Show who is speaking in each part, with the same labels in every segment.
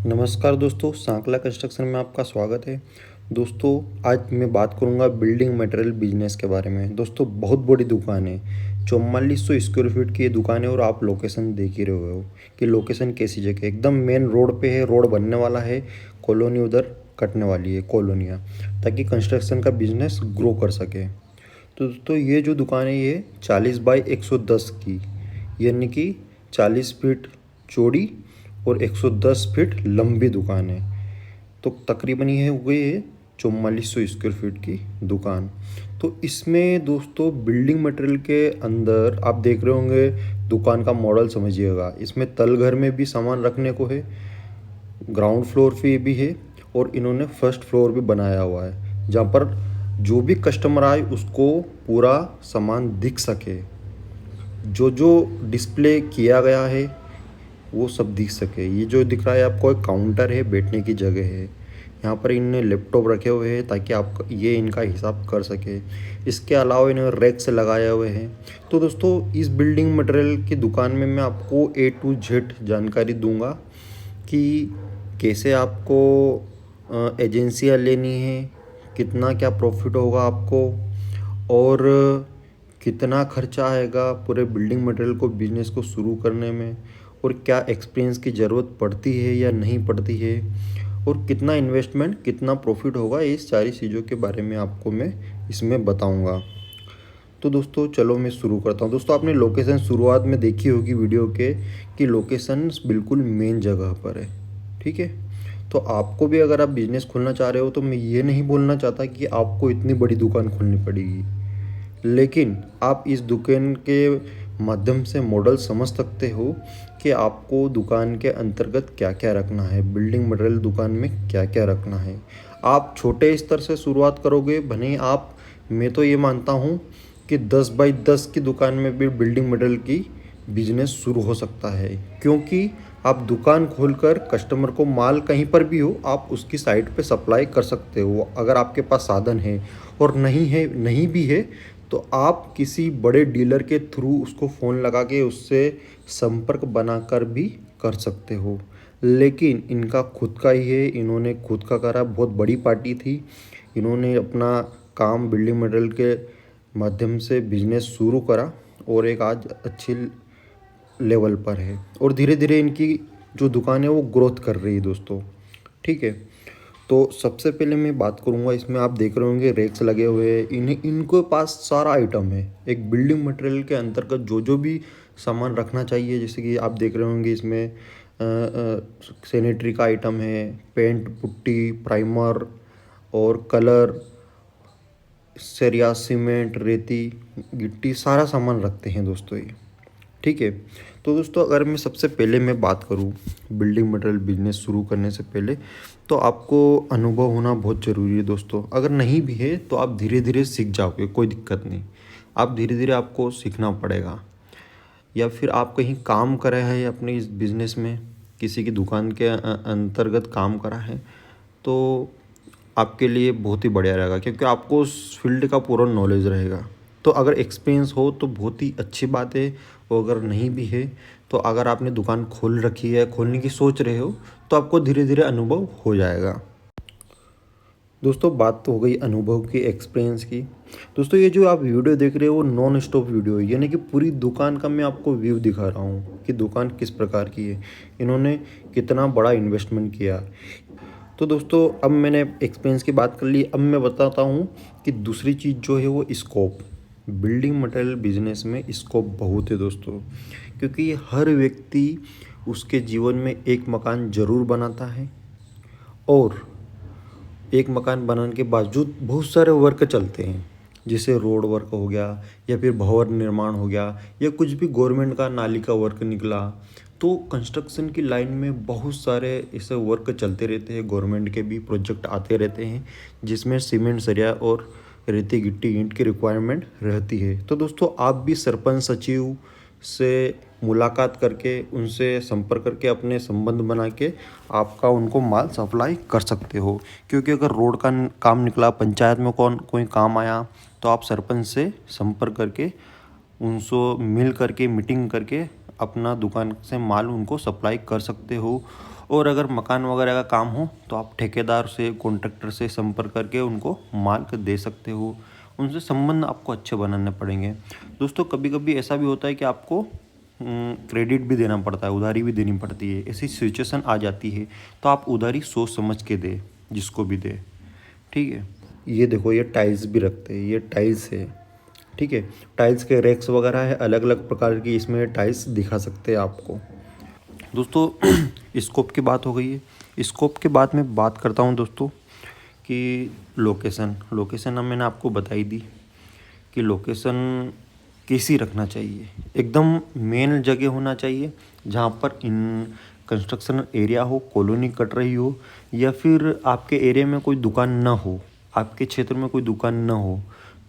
Speaker 1: नमस्कार दोस्तों, सांकला कंस्ट्रक्शन में आपका स्वागत है। दोस्तों, आज मैं बात करूंगा बिल्डिंग मटेरियल बिजनेस के बारे में। दोस्तों, बहुत बड़ी दुकान है, 4400 स्क्वायर फीट की ये दुकान है और आप लोकेशन देख ही रहे हो कि लोकेशन कैसी जगह है। एकदम मेन रोड पे है, रोड बनने वाला है, कॉलोनी उधर कटने वाली है कॉलोनियाँ, ताकि कंस्ट्रक्शन का बिजनेस ग्रो कर सके। तो दोस्तों, ये जो दुकान है ये 40 बाई 110 की, यानी कि 40 फीट चौड़ी और 110 फीट लंबी दुकान है। तो तकरीबन ये हुई है 4400 स्क्वायर फीट की दुकान। तो इसमें दोस्तों बिल्डिंग मटेरियल के अंदर आप देख रहे होंगे, दुकान का मॉडल समझिएगा। इसमें तल घर में भी सामान रखने को है, ग्राउंड फ्लोर पे भी है और इन्होंने फर्स्ट फ्लोर भी बनाया हुआ है, जहाँ पर जो भी कस्टमर आए उसको पूरा सामान दिख सके। जो जो डिस्प्ले किया गया है वो सब दिख सके। ये जो दिख रहा है आपको एक काउंटर है, बैठने की जगह है। यहाँ पर इनने लैपटॉप रखे हुए हैं ताकि आप ये इनका हिसाब कर सके। इसके अलावा इन्होंने रैक से लगाए हुए हैं। तो दोस्तों, इस बिल्डिंग मटेरियल की दुकान में मैं आपको A to Z जानकारी दूंगा कि कैसे आपको एजेंसियाँ लेनी है, कितना क्या प्रॉफिट होगा आपको और कितना खर्चा आएगा पूरे बिल्डिंग मटेरियल को बिजनेस को शुरू करने में, और क्या एक्सपीरियंस की ज़रूरत पड़ती है या नहीं पड़ती है, और कितना इन्वेस्टमेंट कितना प्रॉफिट होगा। इस सारी चीज़ों के बारे में आपको मैं इसमें बताऊंगा। तो दोस्तों चलो मैं शुरू करता हूँ। दोस्तों, आपने लोकेशन शुरुआत में देखी होगी वीडियो के कि लोकेशन बिल्कुल मेन जगह पर है, ठीक है। तो आपको भी अगर आप बिज़नेस खोलना चाह रहे हो तो मैं ये नहीं बोलना चाहता कि आपको इतनी बड़ी दुकान खोलनी पड़ेगी, लेकिन आप इस दुकान के माध्यम से मॉडल समझ सकते हो कि आपको दुकान के अंतर्गत क्या क्या रखना है, बिल्डिंग मटेरियल दुकान में क्या क्या रखना है। आप छोटे स्तर से शुरुआत करोगे भले आप, मैं तो ये मानता हूँ कि 10 बाई 10 की दुकान में भी बिल्डिंग मटेरियल की बिजनेस शुरू हो सकता है, क्योंकि आप दुकान खोलकर कस्टमर को माल कहीं पर भी हो आप उसकी साइट पे सप्लाई कर सकते हो, अगर आपके पास साधन है। और नहीं भी है तो आप किसी बड़े डीलर के थ्रू उसको फ़ोन लगा के उससे संपर्क बनाकर भी कर सकते हो। लेकिन इनका खुद का ही है, इन्होंने खुद का करा, बहुत बड़ी पार्टी थी। इन्होंने अपना काम बिल्डिंग मटेरियल के माध्यम से बिजनेस शुरू करा और एक आज अच्छी लेवल पर है, और धीरे धीरे इनकी जो दुकान है वो ग्रोथ कर रही है दोस्तों, ठीक है। तो सबसे पहले मैं बात करूंगा, इसमें आप देख रहे होंगे रैक्स लगे हुए हैं। इनके पास सारा आइटम है एक बिल्डिंग मटेरियल के अंतर्गत, जो जो भी सामान रखना चाहिए। जैसे कि आप देख रहे होंगे इसमें सैनिटरी का आइटम है, पेंट पुट्टी प्राइमर और कलर, सरिया सीमेंट रेती गिट्टी सारा सामान रखते हैं दोस्तों ये, ठीक है। तो दोस्तों, अगर मैं सबसे पहले मैं बात करूं बिल्डिंग मटेरियल बिजनेस शुरू करने से पहले, तो आपको अनुभव होना बहुत ज़रूरी है दोस्तों। अगर नहीं भी है तो आप धीरे धीरे सीख जाओगे, कोई दिक्कत नहीं। आप धीरे धीरे आपको सीखना पड़ेगा। या फिर आप कहीं काम कर रहे हैं अपने इस बिज़नेस में, किसी की दुकान के अंतर्गत काम करा है, तो आपके लिए बहुत ही बढ़िया रहेगा, क्योंकि आपको उस फील्ड का पूरा नॉलेज रहेगा। तो अगर एक्सपीरियंस हो तो बहुत ही अच्छी बात है, और अगर नहीं भी है तो अगर आपने दुकान खोल रखी है, खोलने की सोच रहे हो, तो आपको धीरे धीरे अनुभव हो जाएगा। दोस्तों, बात तो हो गई अनुभव की, एक्सपीरियंस की। दोस्तों, ये जो आप वीडियो देख रहे हो वो नॉन स्टॉप वीडियो है, यानी कि पूरी दुकान का मैं आपको व्यू दिखा रहा हूँ कि दुकान किस प्रकार की है, इन्होंने कितना बड़ा इन्वेस्टमेंट किया। तो दोस्तों, अब मैंने एक्सपीरियंस की बात कर ली, अब मैं बताता हूँ कि दूसरी चीज़ जो है वो स्कोप। बिल्डिंग मटेरियल बिजनेस में स्कोप बहुत है दोस्तों, क्योंकि हर व्यक्ति उसके जीवन में एक मकान ज़रूर बनाता है, और एक मकान बनाने के बावजूद बहुत सारे वर्क चलते हैं, जैसे रोड वर्क हो गया, या फिर भवन निर्माण हो गया, या कुछ भी गवर्नमेंट का नाली का वर्क निकला। तो कंस्ट्रक्शन की लाइन में बहुत सारे ऐसे वर्क चलते रहते हैं, गवर्नमेंट के भी प्रोजेक्ट आते रहते हैं, जिसमें सीमेंट सरिया और रेती गिट्टी ईंट की रिक्वायरमेंट रहती है। तो दोस्तों, आप भी सरपंच सचिव से मुलाकात करके, उनसे संपर्क करके, अपने संबंध बना के आपका उनको माल सप्लाई कर सकते हो। क्योंकि अगर रोड का काम निकला, पंचायत में कोई काम आया, तो आप सरपंच से संपर्क करके उनसे मिल करके मीटिंग करके अपना दुकान से माल उनको सप्लाई कर सकते हो। और अगर मकान वगैरह का काम हो तो आप ठेकेदार से, कॉन्ट्रैक्टर से संपर्क करके उनको माल दे सकते हो। उनसे संबंध आपको अच्छे बनाने पड़ेंगे। दोस्तों कभी कभी ऐसा भी होता है कि आपको क्रेडिट भी देना पड़ता है, उधारी भी देनी पड़ती है। ऐसी सिचुएशन आ जाती है तो आप उधारी सोच समझ के दे, जिसको भी दे, ठीक है। ये देखो, ये टाइल्स भी रखते हैं, ये टाइल्स है, ठीक है। टाइल्स के रैक्स वगैरह है, अलग अलग प्रकार की इसमें टाइल्स दिखा सकते हैं आपको। दोस्तों स्कोप की बात हो गई है। स्कोप के बाद मैं बात करता हूँ दोस्तों कि लोकेशन मैंने आपको बताई दी कि लोकेशन कैसी रखना चाहिए। एकदम मेन जगह होना चाहिए जहाँ पर इन कंस्ट्रक्शन एरिया हो, कॉलोनी कट रही हो, या फिर आपके एरिया में कोई दुकान ना हो, आपके क्षेत्र में कोई दुकान ना हो,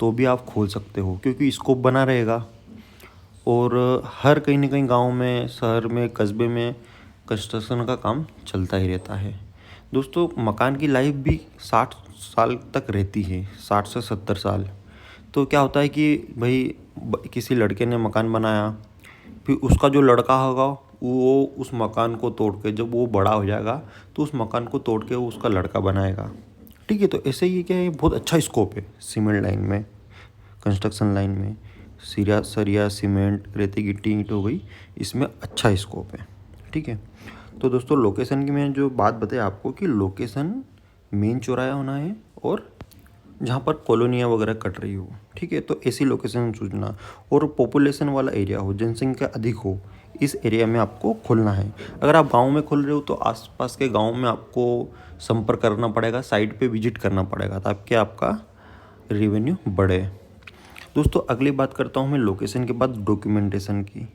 Speaker 1: तो भी आप खोल सकते हो, क्योंकि स्कोप बना रहेगा। और हर कहीं ना कहीं गांव में, शहर में, कस्बे में कंस्ट्रक्शन का काम चलता ही रहता है। दोस्तों मकान की लाइफ भी 60 साल तक रहती है, 60 से 70 साल। तो क्या होता है कि भाई किसी लड़के ने मकान बनाया, फिर उसका जो लड़का होगा वो उस मकान को तोड़ के, जब वो बड़ा हो जाएगा तो उस मकान को तोड़ के वो उसका लड़का बनाएगा, ठीक है। तो ऐसे ही क्या है, बहुत अच्छा स्कोप है सीमेंट लाइन में, कंस्ट्रक्शन लाइन में। सरिया, सीमेंट, रेती, गिट्टी, ईंट हो गई, इसमें अच्छा स्कोप है, ठीक है। तो दोस्तों लोकेशन की मैंने जो बात बताई आपको कि लोकेशन मेन चौराया होना है और जहाँ पर कॉलोनियाँ वगैरह कट रही हो, ठीक है। तो ऐसी लोकेशन चुनना, और पॉपुलेशन वाला एरिया हो, जनसंख्या अधिक हो, इस एरिया में आपको खोलना है। अगर आप गांव में खोल रहे हो तो आसपास के गांव में आपको संपर्क करना पड़ेगा, साइट पे विजिट करना पड़ेगा, ताकि आपका रेवेन्यू बढ़े। दोस्तों अगली बात करता हूँ मैं लोकेशन के बाद डॉक्यूमेंटेशन की।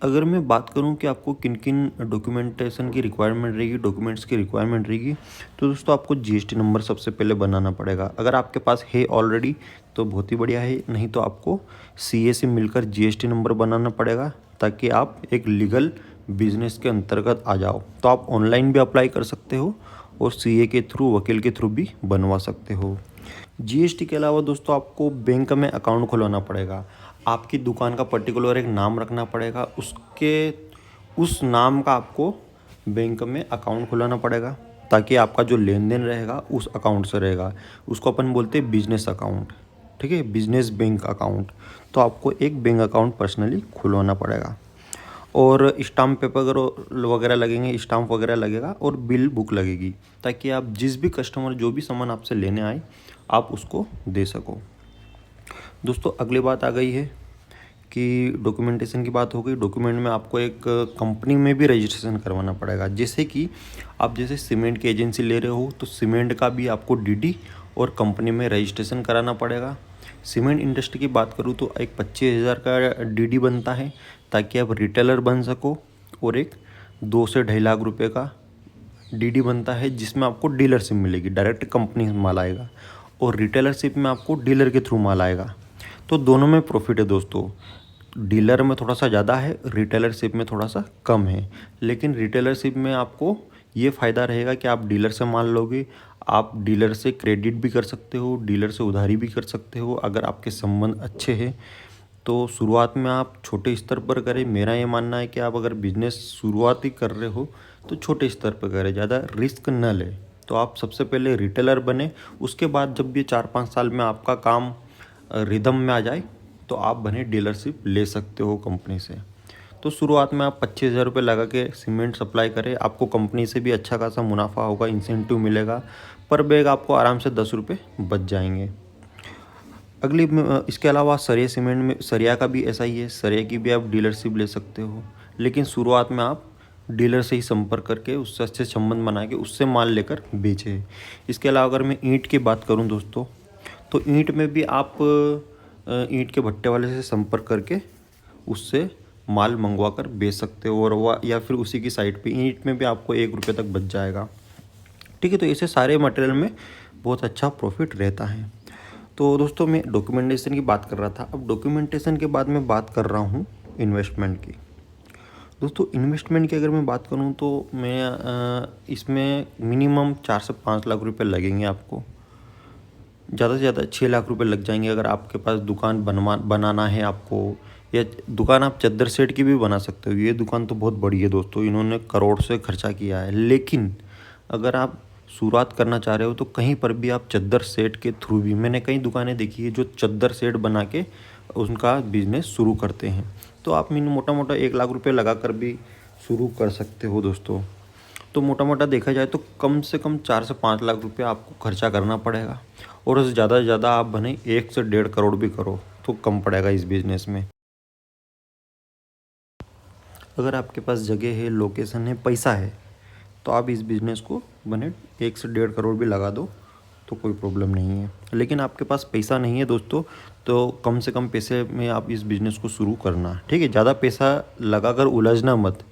Speaker 1: अगर मैं बात करूं कि आपको किन किन डॉक्यूमेंटेशन की रिक्वायरमेंट रहेगी, डॉक्यूमेंट्स की रिक्वायरमेंट रहेगी, तो दोस्तों आपको जीएसटी नंबर सबसे पहले बनाना पड़ेगा। अगर आपके पास है ऑलरेडी तो बहुत ही बढ़िया है, नहीं तो आपको सीए से मिलकर जीएसटी नंबर बनाना पड़ेगा, ताकि आप एक लीगल बिजनेस के अंतर्गत आ जाओ। तो आप ऑनलाइन भी अप्लाई कर सकते हो और सीए के थ्रू, वकील के थ्रू भी बनवा सकते हो। जीएसटी के अलावा दोस्तों आपको बैंक में अकाउंट खुलवाना पड़ेगा। आपकी दुकान का पर्टिकुलर एक नाम रखना पड़ेगा, उस नाम का आपको बैंक में अकाउंट खुलाना पड़ेगा, ताकि आपका जो लेन देन रहेगा उस अकाउंट से रहेगा। उसको अपन बोलते हैं बिजनेस अकाउंट, ठीक है, बिजनेस बैंक अकाउंट। तो आपको एक बैंक अकाउंट पर्सनली खुलवाना पड़ेगा, और स्टाम्प पेपर वगैरह लगेंगे, स्टाम्प वगैरह लगेगा, और बिल बुक लगेगी, ताकि आप जिस भी कस्टमर जो भी सामान आपसे लेने आए आप उसको दे सको। दोस्तों अगली बात आ गई है कि डॉक्यूमेंटेशन की बात हो गई। डॉक्यूमेंट में आपको एक कंपनी में भी रजिस्ट्रेशन करवाना पड़ेगा। जैसे कि आप जैसे सीमेंट की एजेंसी ले रहे हो तो सीमेंट का भी आपको डीडी और कंपनी में रजिस्ट्रेशन कराना पड़ेगा। सीमेंट इंडस्ट्री की बात करूँ तो एक 25,000 का डीडी बनता है, ताकि आप रिटेलर बन सको, और एक 2 से 2.5 लाख रुपए का डीडी बनता है, जिसमें आपको डीलरशिप मिलेगी, डायरेक्ट कंपनी से माल आएगा, और रिटेलरशिप में आपको डीलर के थ्रू माल आएगा। तो दोनों में प्रॉफिट है दोस्तों। डीलर में थोड़ा सा ज़्यादा है, रिटेलरशिप में थोड़ा सा कम है। लेकिन रिटेलरशिप में आपको ये फ़ायदा रहेगा कि आप डीलर से माल लोगे, आप डीलर से क्रेडिट भी कर सकते हो, डीलर से उधारी भी कर सकते हो, अगर आपके संबंध अच्छे हैं। तो शुरुआत में आप छोटे स्तर पर करें। मेरा ये मानना है कि आप अगर बिजनेस शुरुआत ही कर रहे हो तो छोटे स्तर पर करें, ज़्यादा रिस्क न लें। तो आप सबसे पहले रिटेलर बने, उसके बाद जब ये 4-5 साल में आपका काम रिदम में आ जाए तो आप बने डीलरशिप ले सकते हो कंपनी से। तो शुरुआत में आप 25,000 रुपये लगा के सीमेंट सप्लाई करें, आपको कंपनी से भी अच्छा खासा मुनाफा होगा, इंसेंटिव मिलेगा, पर बैग आपको आराम से 10 रुपये बच जाएंगे। इसके अलावा सरिया सीमेंट में, सरिया का भी ऐसा ही है, सरिया की भी आप डीलरशिप ले सकते हो, लेकिन शुरुआत में आप डीलर से ही संपर्क करके उससे अच्छे संबंध बना के उससे माल लेकर बेचें। इसके अलावा अगर मैं ईंट की बात करूं दोस्तों, तो ईंट में भी आप ईंट के भट्टे वाले से संपर्क करके उससे माल मंगवा कर बेच सकते हो, और वह या फिर उसी की साइट पे ईंट में भी आपको 1 रुपये तक बच जाएगा, ठीक है। तो ऐसे सारे मटेरियल में बहुत अच्छा प्रॉफिट रहता है। तो दोस्तों मैं डॉक्यूमेंटेशन की बात कर रहा था, अब डॉक्यूमेंटेशन के बाद मैं बात कर रहा हूँ इन्वेस्टमेंट की। दोस्तों इन्वेस्टमेंट की अगर मैं बात करूँ तो मैं इसमें मिनिमम 4 से 5 लाख रुपए लगेंगे आपको, ज़्यादा से ज़्यादा 6 लाख रुपए लग जाएंगे अगर आपके पास दुकान बनाना है आपको, या दुकान आप चद्दर सेट की भी बना सकते हो। ये दुकान तो बहुत बड़ी है दोस्तों, इन्होंने करोड़ से खर्चा किया है। लेकिन अगर आप शुरुआत करना चाह रहे हो तो कहीं पर भी आप चद्दर सेट के थ्रू भी, मैंने कई दुकानें देखी है जो चद्दर सेट बना के उनका बिजनेस शुरू करते हैं। तो आप मोटा मोटा 1 लाख रुपए लगा कर भी शुरू कर सकते हो दोस्तों। तो मोटा मोटा देखा जाए तो कम से कम 4 से 5 लाख रुपये आपको खर्चा करना पड़ेगा। और उससे ज़्यादा से ज़्यादा आप बने 1 से 1.5 करोड़ भी करो तो कम पड़ेगा इस बिज़नेस में। अगर आपके पास जगह है, लोकेशन है, पैसा है, तो आप इस बिज़नेस को बने 1 से 1.5 करोड़ भी लगा दो तो कोई प्रॉब्लम नहीं है। लेकिन आपके पास पैसा नहीं है दोस्तों, तो कम से कम पैसे में आप इस बिज़नेस को शुरू करना, ठीक है। ज़्यादा पैसा लगा कर उलझना मत।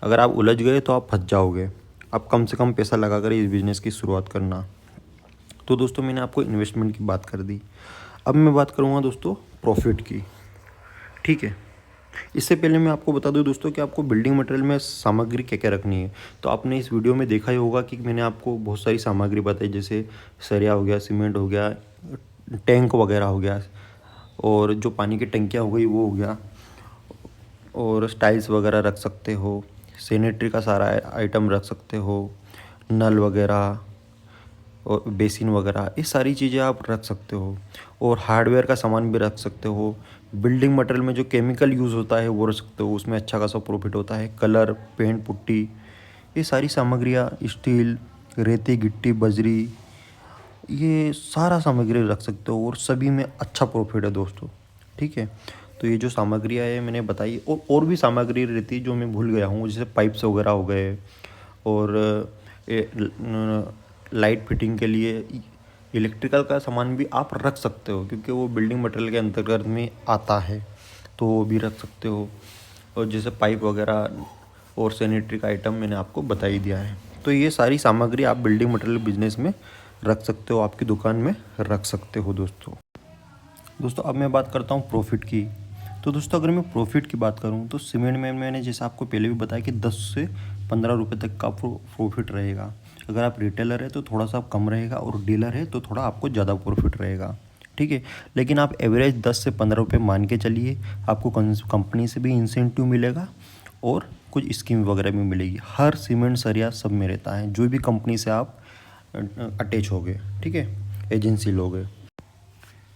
Speaker 1: अगर आप उलझ गए तो आप फंस जाओगे। आप कम से कम पैसा लगा कर इस बिज़नेस की शुरुआत करना। तो दोस्तों मैंने आपको इन्वेस्टमेंट की बात कर दी। अब मैं बात करूँगा दोस्तों प्रॉफिट की, ठीक है। इससे पहले मैं आपको बता दूं दोस्तों कि आपको बिल्डिंग मटेरियल में सामग्री क्या क्या रखनी है। तो आपने इस वीडियो में देखा ही होगा कि मैंने आपको बहुत सारी सामग्री बताई, जैसे सरिया हो गया, सीमेंट हो गया, टैंक वगैरह हो गया, और जो पानी की टंकियाँ हो गई वो हो गया, और स्टाइल्स वगैरह रख सकते हो, सैनिटरी का सारा आइटम रख सकते हो, नल वगैरह और बेसिन वगैरह, ये सारी चीज़ें आप रख सकते हो। और हार्डवेयर का सामान भी रख सकते हो। बिल्डिंग मटेरियल में जो केमिकल यूज़ होता है वो रख सकते हो, उसमें अच्छा खासा प्रॉफिट होता है। कलर, पेंट, पुट्टी, ये सारी सामग्रियाँ, स्टील, रेती, गिट्टी, बजरी, ये सारा सामग्री रख सकते हो और सभी में अच्छा प्रॉफिट है दोस्तों, ठीक है। तो ये जो सामग्रियाँ है मैंने बताई, और भी सामग्री रहती जो मैं भूल गया हूँ, जैसे पाइप्स वगैरह हो गए, और लाइट फिटिंग के लिए इलेक्ट्रिकल का सामान भी आप रख सकते हो, क्योंकि वो बिल्डिंग मटेरियल के अंतर्गत में आता है, तो वो भी रख सकते हो। और जैसे पाइप वगैरह और सैनिटरी का आइटम मैंने आपको बता ही दिया है। तो ये सारी सामग्री आप बिल्डिंग मटेरियल बिजनेस में रख सकते हो, आपकी दुकान में रख सकते हो दोस्तों अब मैं बात करता हूँ प्रॉफिट की। तो दोस्तों अगर मैं प्रॉफिट की बात करूँ तो सीमेंट में मैंने जैसे आपको पहले भी बताया कि 10 से 15 रुपये तक का प्रॉफिट रहेगा। अगर आप रिटेलर है तो थोड़ा सा कम रहेगा, और डीलर है तो थोड़ा आपको ज़्यादा प्रॉफिट रहेगा, ठीक है। लेकिन आप एवरेज 10 से 15 रुपये मान के चलिए। आपको कंपनी से भी इंसेंटिव मिलेगा और कुछ स्कीम वगैरह भी मिलेगी। हर सीमेंट सरिया सब में रहता है, जो भी कंपनी से आप अटैच हो गए, ठीक है, एजेंसी लोगे।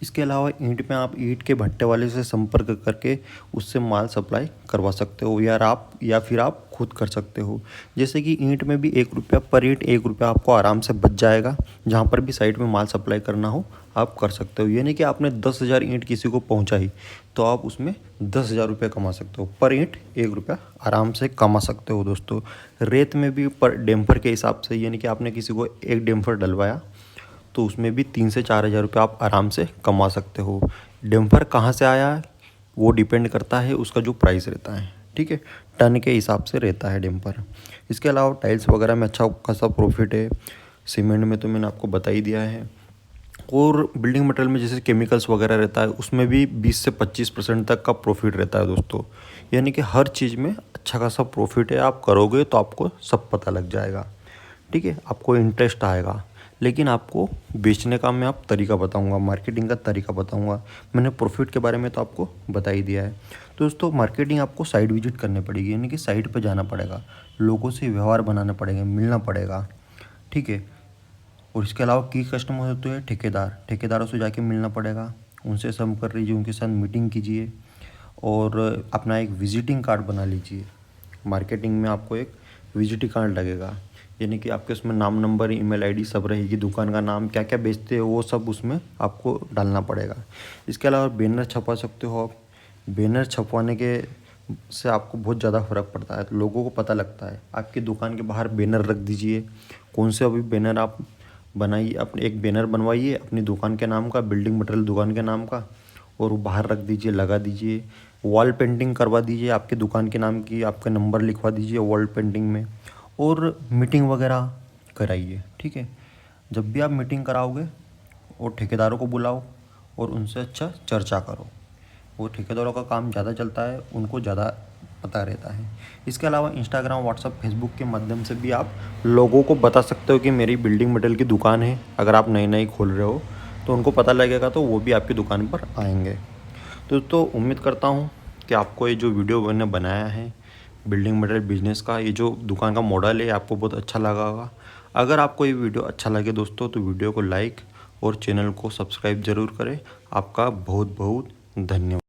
Speaker 1: इसके अलावा ईंट में आप ईंट के भट्टे वाले से संपर्क करके उससे माल सप्लाई करवा सकते हो, या फिर आप खुद कर सकते हो। जैसे कि ईंट में भी 1 रुपया पर ईंट, 1 रुपया आपको आराम से बच जाएगा। जहाँ पर भी साइड में माल सप्लाई करना हो आप कर सकते हो। ये नहीं कि आपने 10,000 ईंट किसी को पहुँचाई तो आप उसमें 10,000 रुपये कमा सकते हो। पर ईंट 1 रुपया आराम से कमा सकते हो दोस्तों। रेत में भी पर डेम्फर के हिसाब से, यानी कि आपने किसी को एक डेम्फर डलवाया तो उसमें भी 3 से 4 हज़ार रुपये आप आराम से कमा सकते हो। डम्पर कहाँ से आया है वो डिपेंड करता है, उसका जो प्राइस रहता है, ठीक है, टन के हिसाब से रहता है डम्पर। इसके अलावा टाइल्स वगैरह में अच्छा खासा प्रॉफिट है। सीमेंट में तो मैंने आपको बता ही दिया है। और बिल्डिंग मटेरियल में जैसे केमिकल्स वगैरह रहता है उसमें भी 20 से 25% तक का प्रॉफिट रहता है दोस्तों। यानी कि हर चीज़ में अच्छा खासा प्रॉफिट है। आप करोगे तो आपको सब पता लग जाएगा, ठीक है, आपको इंटरेस्ट आएगा। लेकिन आपको बेचने का मैं आप तरीका बताऊंगा, मार्केटिंग का तरीका बताऊंगा। मैंने प्रॉफिट के बारे में तो आपको बता ही दिया है। तो दोस्तों मार्केटिंग आपको साइट विजिट करनी पड़ेगी, यानी कि साइट पर जाना पड़ेगा, लोगों से व्यवहार बनाना पड़ेगा, मिलना पड़ेगा, ठीक है। और इसके अलावा की कस्टमर होते हैं ठेकेदारों से जाके मिलना पड़ेगा, उनसे संपर्क कीजिए, उनके साथ मीटिंग कीजिए, और अपना एक विजिटिंग कार्ड बना लीजिए। मार्केटिंग में आपको एक विजिटिंग कार्ड लगेगा, यानी कि आपके उसमें नाम, नंबर, ईमेल आईडी सब रहेगी, दुकान का नाम, क्या क्या बेचते हो वो सब उसमें आपको डालना पड़ेगा। इसके अलावा बैनर छपा सकते हो आप। बैनर छपवाने के से आपको बहुत ज़्यादा फ़र्क पड़ता है, तो लोगों को पता लगता है। आपकी दुकान के बाहर बैनर रख दीजिए। कौन से अभी बैनर आप बनाइए, अपने एक बैनर बनवाइए अपनी दुकान के नाम का, बिल्डिंग मटेरियल दुकान के नाम का, और वो बाहर रख दीजिए, लगा दीजिए। वॉल पेंटिंग करवा दीजिए आपके दुकान के नाम की, आपका नंबर लिखवा दीजिए वॉल पेंटिंग में। और मीटिंग वगैरह कराइए, ठीक है। जब भी आप मीटिंग कराओगे और ठेकेदारों को बुलाओ और उनसे अच्छा चर्चा करो। वो ठेकेदारों का काम ज़्यादा चलता है, उनको ज़्यादा पता रहता है। इसके अलावा इंस्टाग्राम, व्हाट्सअप, फेसबुक के माध्यम से भी आप लोगों को बता सकते हो कि मेरी बिल्डिंग मटेरियल की दुकान है। अगर आप नई नई खोल रहे हो तो उनको पता लगेगा, तो वो भी आपकी दुकान पर आएंगे। तो उम्मीद करता हूँ कि आपको ये जो वीडियो मैंने बनाया है बिल्डिंग मटेरियल बिजनेस का, ये जो दुकान का मॉडल है आपको बहुत अच्छा लगा होगा। अगर आपको ये वीडियो अच्छा लगे दोस्तों तो वीडियो को लाइक और चैनल को सब्सक्राइब ज़रूर करें। आपका बहुत बहुत धन्यवाद।